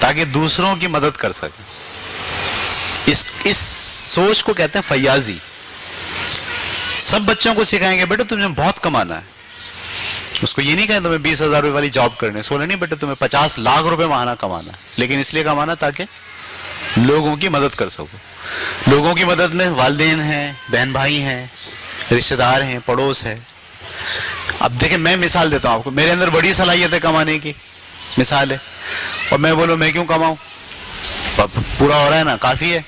تاکہ دوسروں کی مدد کر سکیں. اس سوچ کو کہتے ہیں فیاضی. سب بچوں کو سکھائیں گے بیٹا تمہیں بہت کمانا ہے. اس کو یہ نہیں کہیں تمہیں 20,000 روپے والی جاب کرنے, سونے نہیں بیٹا تمہیں 50 لاکھ روپے ماہانہ کمانا ہے, لیکن اس لیے کمانا تاکہ لوگوں کی مدد کر سکو. لوگوں کی مدد میں والدین ہیں, بہن بھائی ہیں, رشتہ دار ہیں, پڑوس ہے. اب دیکھیں میں مثال دیتا ہوں آپ کو, میرے اندر بڑی صلاحیت ہے کمانے کی, مثال ہے, اور میں بولوں میں کیوں کماؤں, پورا ہو رہا ہے نا, کافی ہے.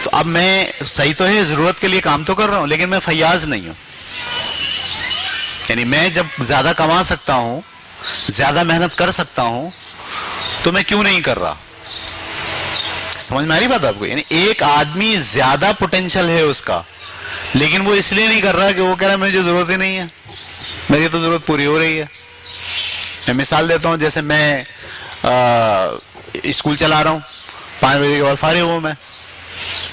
تو اب میں صحیح تو ہے ضرورت کے لیے کام تو کر رہا ہوں, لیکن میں فیاض نہیں ہوں. یعنی میں جب زیادہ کما سکتا ہوں, زیادہ محنت کر سکتا ہوں, تو میں کیوں نہیں کر رہا. سمجھ میں آ رہی بات آپ کو؟ یعنی ایک آدمی زیادہ پوٹینشل ہے اس کا, لیکن وہ اس لیے نہیں کر رہا کہ وہ کہہ رہا ہے مجھے ضرورت ہی نہیں ہے, میری تو ضرورت پوری ہو رہی ہے. میں مثال دیتا ہوں, جیسے میں اسکول چلا رہا ہوں, 5 بجے کے بعد فارغ ہوں میں,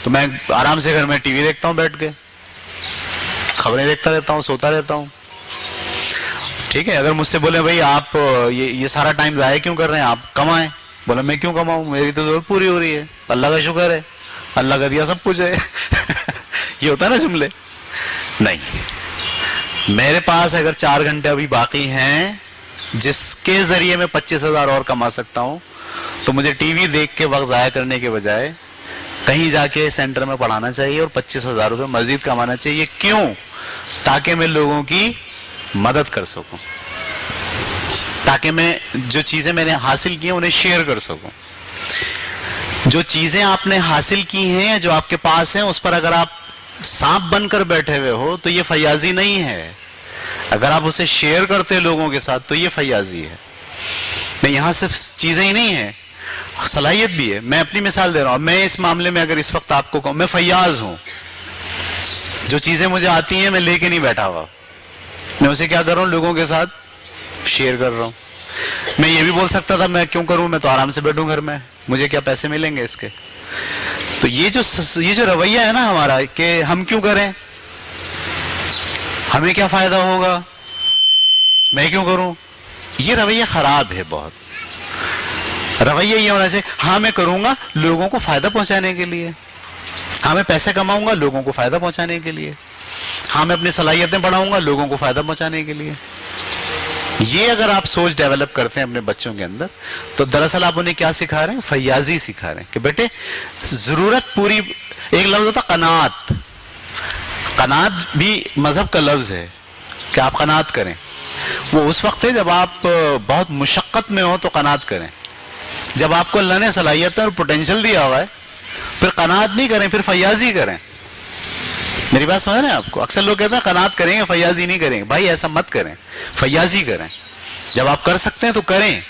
تو میں آرام سے گھر میں ٹی وی دیکھتا ہوں بیٹھ کے, خبریں دیکھتا رہتا ہوں, سوتا رہتا ہوں. ٹھیک ہے, اگر مجھ سے بولے بھائی آپ یہ سارا ٹائم ضائع کیوں کر رہے ہیں, آپ کمائیں, بولا میں کیوں کماؤں, میری تو ضرورت پوری ہو رہی ہے, اللہ کا شکر ہے, اللہ کا دیا سب کچھ ہے. یہ ہوتا ہے نا جملے. نہیں, میرے پاس اگر 4 گھنٹے ابھی باقی ہیں جس کے ذریعے میں 25,000 اور کما سکتا ہوں, تو مجھے ٹی وی دیکھ کے وقت ضائع کرنے کے بجائے کہیں جا کے سینٹر میں پڑھانا چاہیے اور 25,000 روپے مزید کمانا چاہیے. کیوں؟ تاکہ میں لوگوں کی مدد کر سکوں, تاکہ میں جو چیزیں میں نے حاصل کی ہیں انہیں شیئر کر سکوں. جو چیزیں آپ نے حاصل کی ہیں, جو آپ کے پاس ہیں, اس پر اگر آپ سانپ بن کر بیٹھے ہوئے ہو تو یہ فیاضی نہیں ہے. اگر آپ اسے شیئر کرتے لوگوں کے ساتھ تو یہ فیاضی ہے. میں یہاں صرف چیزیں ہی نہیں ہیں, صلاحیت بھی ہے. میں اپنی مثال دے رہا ہوں, میں اس معاملے میں اگر اس وقت آپ کو کہوں میں فیاض ہوں. جو چیزیں مجھے آتی ہیں میں لے کے نہیں بیٹھا ہوا, میں اسے کیا کر رہا ہوں, لوگوں کے ساتھ شیئر کر رہا ہوں. میں یہ بھی بول سکتا تھا میں کیوں کروں, میں تو آرام سے بیٹھوں گھر میں, مجھے کیا پیسے ملیں گے اس کے. تو یہ جو رویہ ہے نا ہمارا کہ ہم کیوں کریں, ہمیں کیا فائدہ ہوگا, میں کیوں کروں, یہ رویہ خراب ہے بہت. رویہ یہ ہونا چاہیے ہاں میں کروں گا لوگوں کو فائدہ پہنچانے کے لیے, ہاں میں پیسے کماؤں گا لوگوں کو فائدہ پہنچانے کے لیے, ہاں میں اپنی صلاحیتیں بڑھاؤں گا لوگوں کو فائدہ پہنچانے کے لیے. یہ اگر آپ سوچ ڈیولپ کرتے ہیں اپنے بچوں کے اندر, تو دراصل آپ انہیں کیا سکھا رہے ہیں, فیاضی سکھا رہے ہیں کہ بیٹے ضرورت پوری. ایک لفظ ہوتا قناعت, قناعت بھی مذہب کا لفظ ہے کہ آپ قناعت کریں. وہ اس وقت ہے جب آپ بہت مشقت میں ہو تو قناعت کریں. جب آپ کو اللہ نے صلاحیت اور پوٹینشل دیا ہوا ہے پھر قناعت نہیں کریں, پھر فیاضی کریں. میری بات سمجھ رہے ہیں آپ کو؟ اکثر لوگ کہتے ہیں قناعت کریں گے فیاضی نہیں کریں گے. بھائی ایسا مت کریں, فیاضی کریں. جب آپ کر سکتے ہیں تو کریں.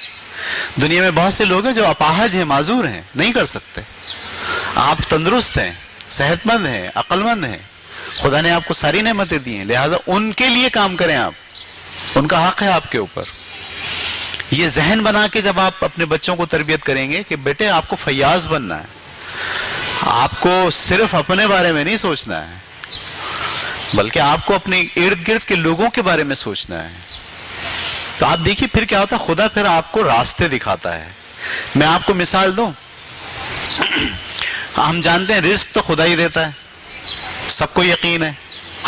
دنیا میں بہت سے لوگ ہیں جو اپاہج ہیں, معذور ہیں, نہیں کر سکتے. آپ تندرست ہیں, صحت مند ہیں, عقل مند ہیں, خدا نے آپ کو ساری نعمتیں دی ہیں, لہذا ان کے لیے کام کریں آپ, ان کا حق ہے آپ کے اوپر. یہ ذہن بنا کے جب آپ اپنے بچوں کو تربیت کریں گے کہ بیٹے آپ کو فیاض بننا ہے, آپ کو صرف اپنے بارے میں نہیں سوچنا ہے بلکہ آپ کو اپنے ارد گرد کے لوگوں کے بارے میں سوچنا ہے. تو آپ دیکھیے پھر کیا ہوتا ہے, خدا پھر آپ کو راستے دکھاتا ہے. میں آپ کو مثال دوں, ہم جانتے ہیں رزق تو خدا ہی دیتا ہے, سب کو یقین ہے,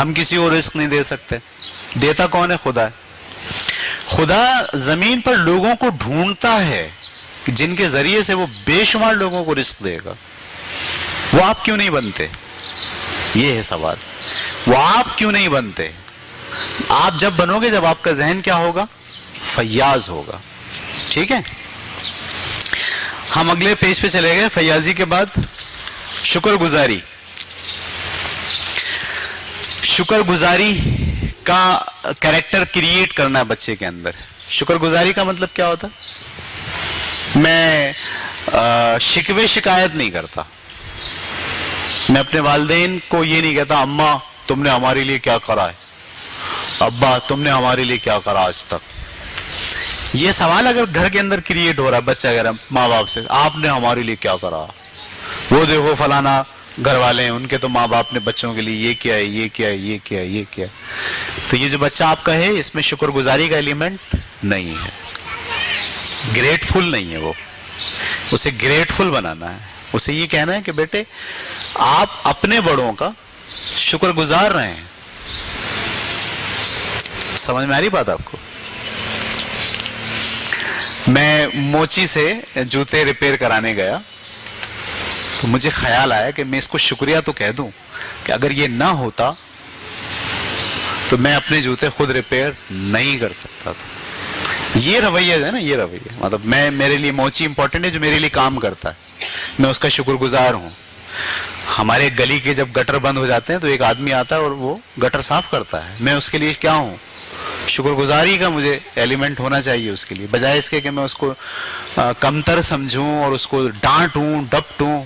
ہم کسی کو رزق نہیں دے سکتے. دیتا کون ہے؟ خدا ہے. خدا زمین پر لوگوں کو ڈھونڈتا ہے جن کے ذریعے سے وہ بے شمار لوگوں کو رزق دے گا. وہ آپ کیوں نہیں بنتے, یہ ہے سوال. وہ آپ کیوں نہیں بنتے؟ آپ جب بنو گے جب آپ کا ذہن کیا ہوگا, فیاض ہوگا. ٹھیک ہے, ہم اگلے پیج پہ چلے گئے. فیاضی کے بعد شکر گزاری. شکر گزاری کا کریکٹر کریٹ کرنا ہے بچے کے اندر. شکر گزاری کا مطلب کیا ہوتا؟ میں شکوے شکایت نہیں کرتا. میں اپنے والدین کو یہ نہیں کہتا اماں تم نے ہمارے لیے کیا کرا ہے, ابا تم نے ہمارے لیے کیا کرا آج تک. یہ سوال اگر گھر کے اندر کریٹ ہو رہا ہے, بچہ کہہ رہا ہے ماں باپ سے آپ نے ہمارے لیے کیا کرا, وہ دیکھو فلانا گھر والے ہیں ان کے تو ماں باپ نے بچوں کے لیے یہ کیا ہے, یہ کیا ہے, یہ کیا ہے, یہ کیا ہے. تو یہ جو بچہ آپ کا ہے اس میں شکر گزاری کا ایلیمنٹ نہیں ہے, گریٹفل نہیں ہے وہ. اسے گریٹفل بنانا ہے, اسے یہ کہنا ہے کہ بیٹے آپ اپنے بڑوں کا شکر گزار رہے ہیں. سمجھ میں آ رہی بات آپ کو؟ میں موچی سے جوتے ریپیئر کرانے گیا تو مجھے خیال آیا کہ میں اس کو شکریہ تو کہہ دوں کہ اگر یہ نہ ہوتا تو میں اپنے جوتے خود ریپیئر نہیں کر سکتا تھا. یہ رویہ ہے نا, یہ رویہ مطلب میرے لیے موچی امپورٹنٹ ہے جو میرے لیے کام کرتا ہے, میں اس کا شکر گزار ہوں. ہمارے گلی کے جب گٹر بند ہو جاتے ہیں تو ایک آدمی آتا ہے اور وہ گٹر صاف کرتا ہے, میں اس کے لیے کیا ہوں, شکر گزاری کا مجھے ایلیمنٹ ہونا چاہیے اس کے لیے, بجائے اس کے کہ میں اس کو کمتر سمجھوں اور اس کو ڈانٹوں ڈپٹوں.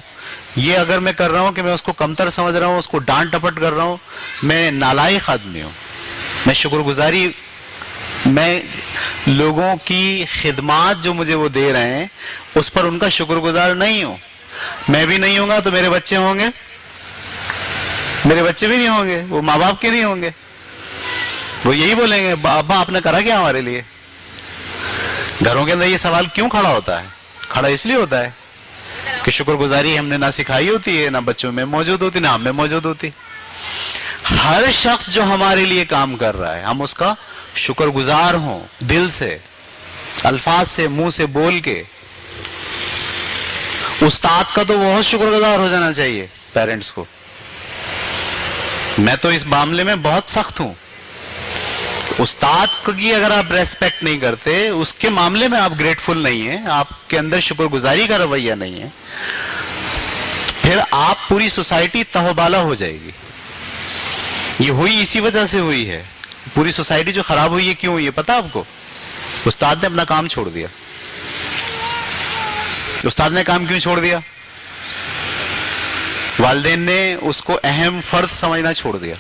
یہ اگر میں کر رہا ہوں کہ میں اس کو کمتر سمجھ رہا ہوں, اس کو ڈانٹ ڈپٹ کر رہا ہوں, میں نالائق آدمی ہوں. میں شکر گزاری, میں لوگوں کی خدمات جو مجھے وہ دے رہے ہیں اس پر ان کا شکر گزار نہیں ہوں. میں بھی نہیں ہوں گا تو میرے بچے ہوں گے, میرے بچے بھی نہیں ہوں گے, وہ ماں باپ کے نہیں ہوں گے. وہ یہی بولیں گے ابا آپ نے کرا کیا ہمارے لیے. گھروں کے اندر یہ سوال کیوں کھڑا ہوتا ہے؟ کھڑا اس لیے ہوتا ہے کہ شکر گزاری ہم نے نہ سکھائی ہوتی ہے, نہ بچوں میں موجود ہوتی, نہ ہم میں موجود ہوتی. ہر شخص جو ہمارے لیے کام کر رہا ہے ہم اس کا شکر گزار ہوں, دل سے, الفاظ سے, منہ سے بول کے. استاد کا تو بہت شکر گزار ہو جانا چاہیے پیرنٹس کو. میں تو اس معاملے میں بہت سخت ہوں. استاد کی اگر آپ ریسپیکٹ نہیں کرتے, اس کے معاملے میں آپ گریٹفل نہیں ہیں, آپ کے اندر شکر گزاری کا رویہ نہیں ہے, پھر آپ پوری سوسائٹی تہوبالا ہو جائے گی. یہ ہوئی اسی وجہ سے ہوئی ہے. پوری سوسائٹی جو خراب ہوئی ہے کیوں ہوئی ہے پتا آپ کو؟ استاد نے اپنا کام چھوڑ دیا. استاد نے کام کیوں چھوڑ دیا؟ والدین نے اس کو اہم فرد سمجھنا چھوڑ دیا,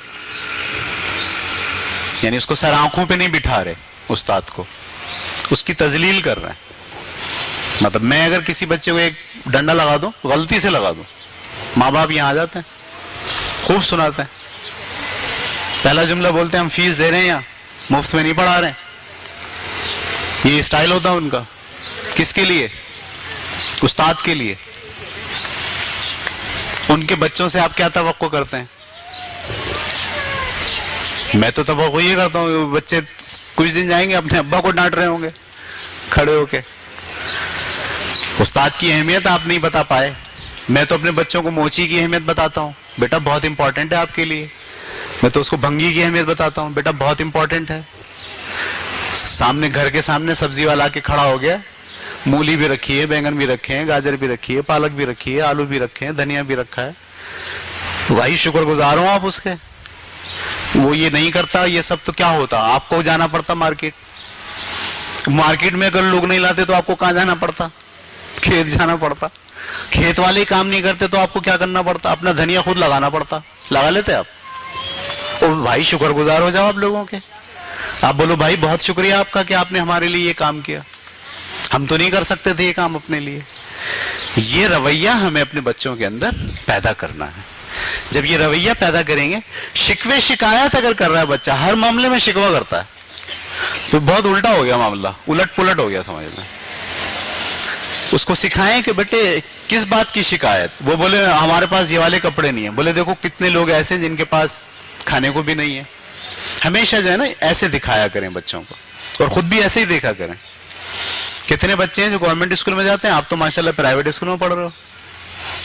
یعنی اس کو سر آنکھوں پہ نہیں بٹھا رہے, استاد کو اس کی تذلیل کر رہے ہیں. مطلب میں اگر کسی بچے کو ایک ڈنڈا لگا دوں, غلطی سے لگا دوں, ماں باپ یہاں آ جاتے ہیں, خوب سناتے ہیں, پہلا جملہ بولتے ہیں ہم فیس دے رہے ہیں, یہاں مفت میں نہیں پڑھا رہے ہیں. یہ اسٹائل ہوتا ہے ان کا. کس کے لیے؟ استاد کے لیے. ان کے بچوں سے آپ کیا توقع کرتے ہیں؟ میں تو توقع یہ کرتا ہوں بچے کچھ دن جائیں گے اپنے ابا کو ڈانٹ رہے ہوں گے کھڑے ہو کے. استاد کی اہمیت آپ نہیں بتا پائے. میں تو اپنے بچوں کو موچی کی اہمیت بتاتا ہوں, بیٹا بہت امپورٹنٹ ہے آپ کے لیے. میں تو اس کو بھنگی کی اہمیت بتاتا ہوں, بیٹا بہت امپورٹنٹ ہے. سامنے گھر کے سامنے سبزی والا کے کھڑا ہو گیا, مولی بھی رکھی ہے, بینگن بھی رکھے ہیں, گاجر بھی رکھی ہے, پالک بھی رکھی ہے, آلو بھی رکھے ہیں, دھنیا بھی رکھا ہے. بھائی شکر گزار ہوں آپ اس کے. وہ یہ نہیں کرتا, یہ سب تو کیا ہوتا, آپ کو جانا پڑتا مارکیٹ. مارکیٹ میں اگر لوگ نہیں لاتے تو آپ کو کہاں جانا پڑتا؟ کھیت جانا پڑتا. کھیت والے کام نہیں کرتے تو آپ کو کیا کرنا پڑتا؟ اپنا دھنیا خود لگانا پڑتا. لگا لیتے آپ؟ اور بھائی شکر گزار ہو جاؤ آپ لوگوں کے. آپ بولو بھائی بہت شکریہ آپ کا کہ آپ نے ہمارے لیے یہ کام کیا, ہم تو نہیں کر سکتے تھے یہ کام اپنے لیے. یہ رویہ ہمیں اپنے بچوں کے اندر پیدا کرنا ہے. جب یہ رویہ پیدا کریں گے, شکوے شکایت اگر کر رہا ہے بچہ, ہر معاملے میں شکوہ کرتا ہے, تو بہت الٹا ہو گیا معاملہ, الٹ پلٹ ہو گیا سمجھ میں. اس کو سکھائیں کہ بیٹے کس بات کی شکایت. وہ بولے ہمارے پاس یہ والے کپڑے نہیں ہیں. بولے دیکھو کتنے لوگ ایسے جن کے پاس کھانے کو بھی نہیں ہے. ہمیشہ جو ہے نا ایسے دکھایا کریں بچوں کو, اور خود بھی ایسے ہی دیکھا کریں. کتنے بچے ہیں جو گورنمنٹ اسکول میں جاتے ہیں, آپ تو ماشاءاللہ پرائیویٹ اسکول میں پڑھ رہے ہو.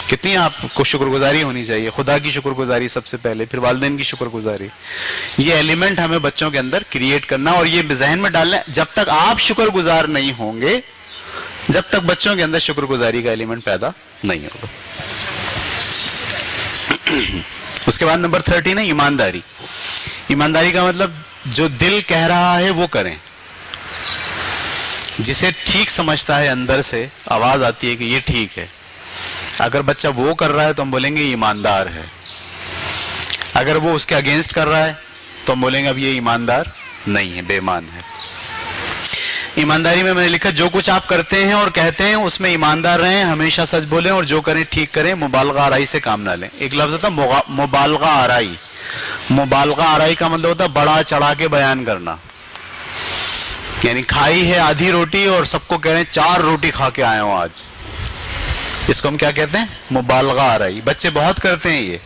کتنی آپ کو شکر گزاری ہونی چاہیے, خدا کی شکر گزاری سب سے پہلے, پھر والدین کی شکر گزاری. یہ ایلیمنٹ ہمیں بچوں کے اندر کریٹ کرنا اور یہ ذہن میں ڈالنا. جب تک آپ شکر گزار نہیں ہوں گے, جب تک بچوں کے اندر شکر گزاری کا ایلیمنٹ پیدا نہیں ہوگا. اس کے بعد نمبر 13 ہے ایمانداری. ایمانداری کا مطلب جو دل کہہ رہا ہے وہ کریں. جسے ٹھیک سمجھتا ہے, اندر سے آواز آتی ہے کہ یہ ٹھیک ہے, اگر بچہ وہ کر رہا ہے تو ہم بولیں گے ایماندار ہے. اگر وہ اس کے اگینسٹ کر رہا ہے تو ہم بولیں گے اب یہ ایماندار نہیں ہے, بے ایمان ہے. ایمانداری میں نے لکھا جو کچھ آپ کرتے ہیں اور کہتے ہیں اس میں ایماندار رہیں, ہمیشہ سچ بولیں اور جو کریں ٹھیک کریں, مبالغہ آرائی سے کام نہ لیں. ایک لفظ ہوتا مبالغہ آرائی. مبالغہ آرائی کا مطلب ہوتا ہے بڑا چڑھا کے بیان کرنا. یعنی کھائی ہے آدھی روٹی اور سب کو کہہ رہے ہیں 4 روٹی کھا کے آئے ہوں آج, اس کو ہم کیا کہتے ہیں؟ مبالغہ آرائی. بچے بہت کرتے ہیں یہ.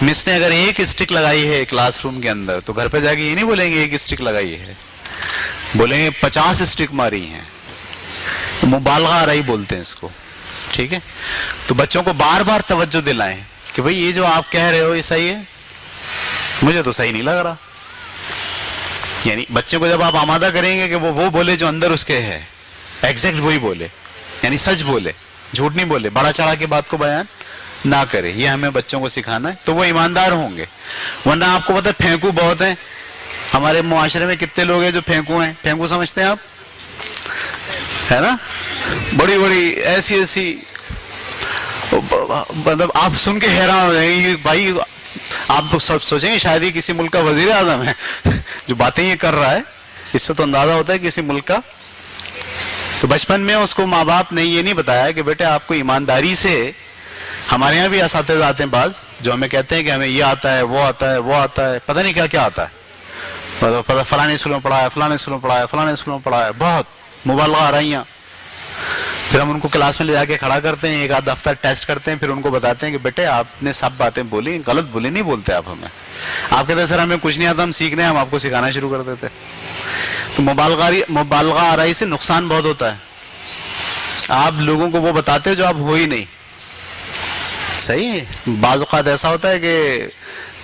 مس نے اگر ایک اسٹک لگائی ہے کلاس روم کے اندر تو گھر پہ جا کے یہ نہیں بولیں گے ایک اسٹک لگائی ہے, بولیں گے 50 اسٹک ماری ہیں. مبالغہ آرائی بولتے ہیں اس کو. ٹھیک ہے, تو بچوں کو بار بار توجہ دلائیں کہ بھئی یہ جو آپ کہہ رہے ہو یہ صحیح ہے, مجھے تو صحیح نہیں لگ رہا. یعنی بچے کو جب آپ آمادہ کریں گے کہ وہ بولے جو اندر اس کے ہے, ایگزیکٹ وہی بولے, یعنی سچ بولے, جھوٹ نہیں بولے, بڑا چڑھا کے بات کو بیان نہ کرے, یہ ہمیں بچوں کو سکھانا ہے, تو وہ ایماندار ہوں گے. ورنہ آپ کو پتہ ہے پھینکو بہت ہیں ہمارے معاشرے میں. کتنے لوگ ہیں جو پھینکو ہیں؟ پھینکو سمجھتے ہیں آپ, ہے نا, بڑی بڑی ایسی مطلب آپ سن کے حیران ہو جائیں گے. بھائی آپ سب سوچیں گے شاید ہی کسی ملک کا وزیر اعظم ہے جو باتیں یہ کر رہا ہے. اس سے تو اندازہ ہوتا ہے کسی ملک کا. تو بچپن میں اس کو ماں باپ نے یہ نہیں بتایا کہ بیٹے آپ کو ایمانداری سے, ہمارے یہاں بھی اساتذہ آتے ہیں بعض جو ہمیں کہتے ہیں کہ ہمیں یہ آتا ہے, وہ آتا ہے, وہ آتا ہے, پتہ نہیں کیا کیا آتا ہے, فلاں اسکول میں پڑھا ہے, فلاں اسکول میں پڑھا ہے, فلاں اسکول میں پڑھا ہے, بہت مبالغہ آرائیاں. پھر ہم ان کو کلاس میں لے جا کے کھڑا کرتے ہیں, ایک آدھ ہفتہ ٹیسٹ کرتے ہیں, پھر ان کو بتاتے ہیں کہ بیٹے آپ نے سب باتیں بولی, غلط بولی نہیں بولتے آپ ہمیں. آپ کہتے ہیں سر ہمیں کچھ نہیں آتا, ہم سیکھ رہے ہیں, ہم آپ کو سکھانا شروع کر دیتے. تو مبالغہ آرائی سے نقصان بہت ہوتا ہے. آپ لوگوں کو وہ بتاتے ہو جو آپ ہو ہی نہیں. صحیح ہے, بعض اوقات ایسا ہوتا ہے کہ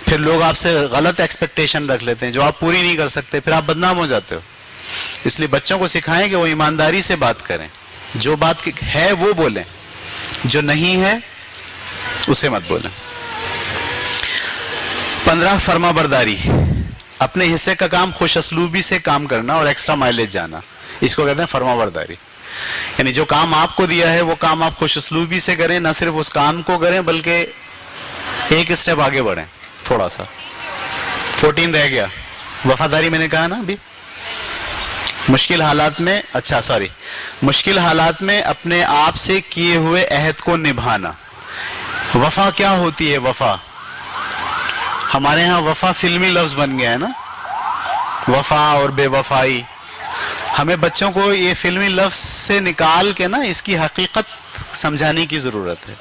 پھر لوگ آپ سے غلط ایکسپیکٹیشن رکھ لیتے ہیں جو آپ پوری نہیں کر سکتے, پھر آپ بدنام ہو جاتے ہو. اس لیے بچوں کو سکھائیں کہ وہ ایمانداری سے بات کریں, جو بات ہے وہ بولیں, جو نہیں ہے اسے مت بولیں. 15 فرما برداری, اپنے حصے کا کام خوش اسلوبی سے کام کرنا اور ایکسٹرا مائلیج جانا, اس کو کہتے ہیں فرما برداری. یعنی جو کام آپ کو دیا ہے وہ کام آپ خوش اسلوبی سے کریں, نہ صرف اس کام کو کریں بلکہ ایک اسٹیپ آگے بڑھیں تھوڑا سا. 14 رہ گیا, وفاداری میں نے کہا نا ابھی. مشکل حالات میں اپنے آپ سے کیے ہوئے عہد کو نبھانا. وفا کیا ہوتی ہے؟ وفا ہمارے ہاں وفا فلمی لفظ بن گیا ہے نا, وفا اور بے وفائی. ہمیں بچوں کو یہ فلمی لفظ سے نکال کے نا اس کی حقیقت سمجھانے کی ضرورت ہے.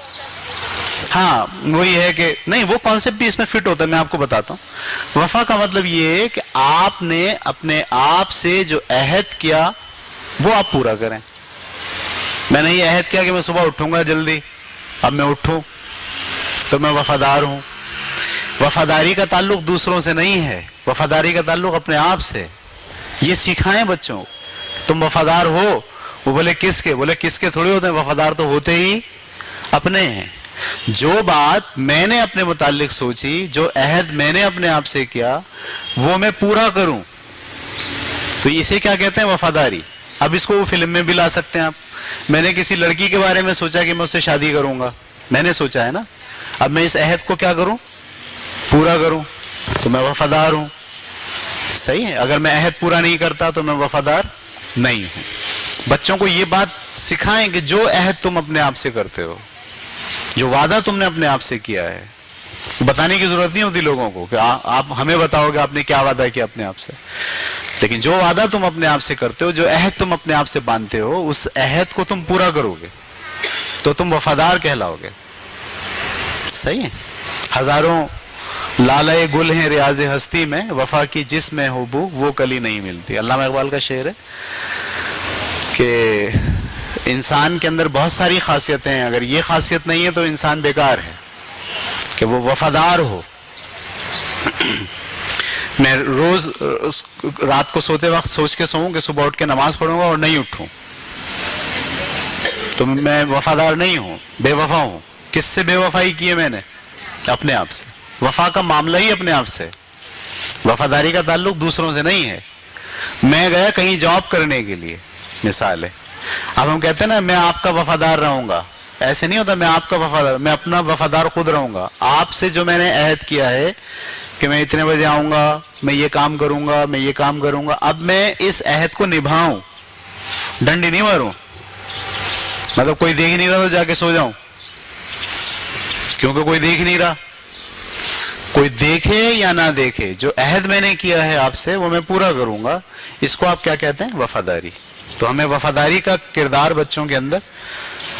ہاں وہی ہے کہ نہیں, وہ کانسیپٹ بھی اس میں فٹ ہوتا ہے, میں آپ کو بتاتا ہوں. وفا کا مطلب یہ ہے کہ آپ نے اپنے آپ سے جو عہد کیا وہ آپ پورا کریں. میں نے یہ عہد کیا کہ میں صبح اٹھوں گا جلدی, اب میں اٹھوں تو میں وفادار ہوں. وفاداری کا تعلق دوسروں سے نہیں ہے, وفاداری کا تعلق اپنے آپ سے. یہ سکھائیں بچوں کو, تم وفادار ہو. وہ بولے کس کے؟ بولے کس کے تھوڑی ہوتے ہیں, وفادار تو ہوتے ہی اپنے ہیں. جو بات میں نے اپنے متعلق سوچی, جو عہد میں نے اپنے آپ سے کیا وہ میں پورا کروں, تو اسے کیا کہتے ہیں؟ وفاداری. اب اس کو وہ فلم میں بھی لا سکتے ہیں آپ. میں نے کسی لڑکی کے بارے میں سوچا کہ میں اس سے شادی کروں گا, میں نے سوچا ہے نا, اب میں اس عہد کو کیا کروں؟ پورا کروں, تو میں وفادار ہوں. صحیح ہے. اگر میں عہد پورا نہیں کرتا تو میں وفادار نہیں ہوں. بچوں کو یہ بات سکھائیں کہ جو عہد تم اپنے آپ سے کرتے ہو, جو وعدہ تم نے اپنے آپ سے کیا ہے, بتانے کی ضرورت نہیں ہوتی لوگوں کو کہ آپ ہمیں بتاؤ گے آپ نے کیا وعدہ کیا اپنے آپ سے, لیکن جو وعدہ تم اپنے آپ سے کرتے ہو, جو عہد تم اپنے آپ سے باندھتے ہو, اس عہد کو تم پورا کرو گے تو تم وفادار کہلاؤ گے. صحیح ہے. ہزاروں لالے گل ہیں ریاض ہستی میں, وفا کی جس میں ہو بو وہ کلی نہیں ملتی. علامہ اقبال کا شعر ہے کہ انسان کے اندر بہت ساری خاصیتیں ہیں, اگر یہ خاصیت نہیں ہے تو انسان بیکار ہے, کہ وہ وفادار ہو. میں روز رات کو سوتے وقت سوچ کے سوؤں کہ صبح اٹھ کے نماز پڑھوں گا اور نہیں اٹھوں تو میں وفادار نہیں ہوں, بے وفا ہوں. کس سے بے وفائی کی ہے میں نے؟ اپنے آپ سے. وفا کا معاملہ ہی اپنے آپ سے, وفاداری کا تعلق دوسروں سے نہیں ہے. میں گیا کہیں جاب کرنے کے لیے, مثال ہے, اب ہم کہتے ہیں نا میں آپ کا وفادار رہوں گا, ایسے نہیں ہوتا. میں آپ کا وفادار, میں اپنا وفادار خود رہوں گا. آپ سے جو میں نے عہد کیا ہے کہ میں اتنے بجے آؤں گا, میں یہ کام کروں گا, میں یہ کام کروں گا, اب میں اس عہد کو نبھاؤں, ڈنڈی نہیں ماروں. مطلب کوئی دیکھ نہیں رہا تو جا کے سو جاؤں, کیونکہ کوئی دیکھ نہیں رہا. کوئی دیکھے یا نہ دیکھے, جو عہد میں نے کیا ہے آپ سے وہ میں پورا کروں گا. اس کو آپ کیا کہتے ہیں؟ وفاداری. تو ہمیں وفاداری کا کردار بچوں کے اندر